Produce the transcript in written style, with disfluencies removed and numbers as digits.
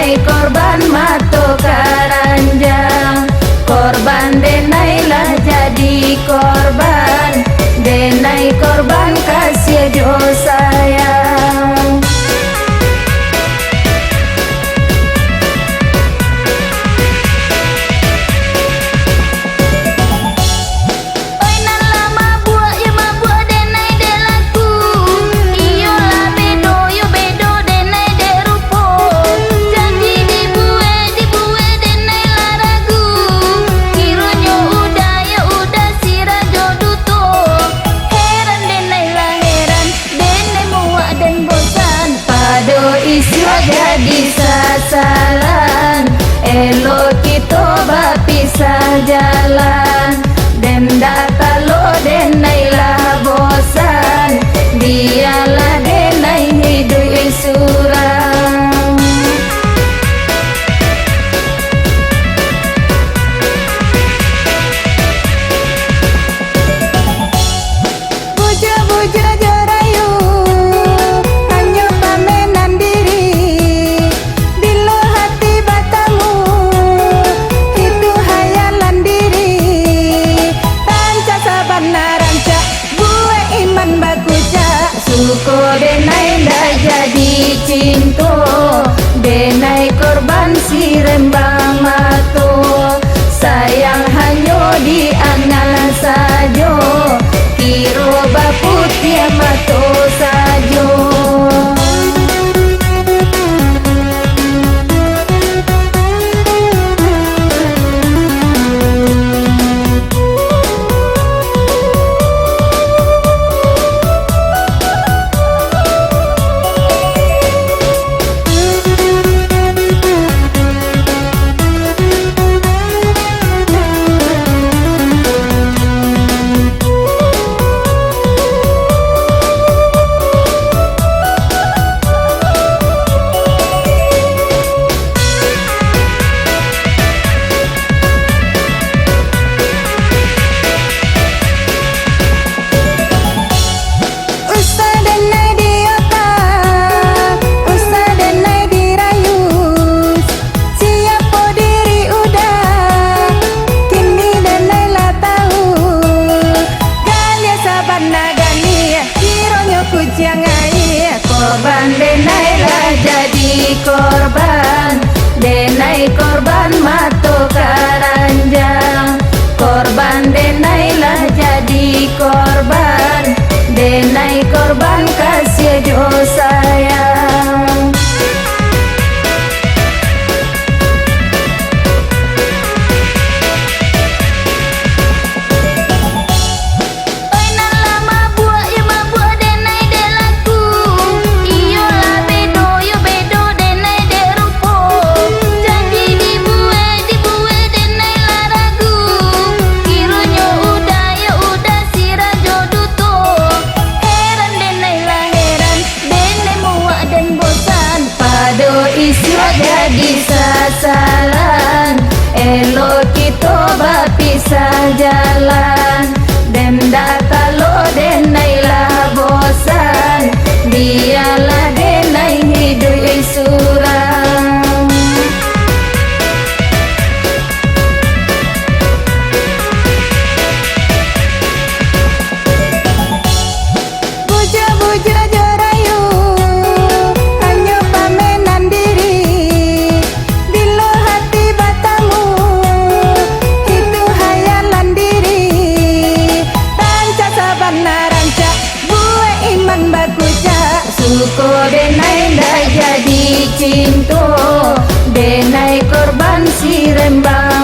denai korban mato karanjang, korban denai lah jadi korban, denai korban kasih jo sayang. Jadi sasaran, elok kita berpisah jalan, denda kalau denai lah bosan, biarlah denai hidup surang. Buja-buja jorayu hanya pamenan diri, bila hati batamu itu hayalan diri. Ranca sabana ranca gue iman bakuca, suko denai dah jadi cinta, denai korban si rembang mato, sayang hanya di angan sajo, kiro baputia mato sajo. Korban denai lah jadi korban, denai korban mato karanjang, korban denai lah jadi korban, denai korban kasih jo sayang. Jadi sasaran, elok kita berpisah jalan, denda kalau denai lah bosan, biarlah denai hidup surang. Buja-buja jorayu hanya pamenan diri, bila hati batamu itu hayalan diri. Ranca sabana ranca gue iman bakuca, suko denai dah jadi cinta, denai korban si rembang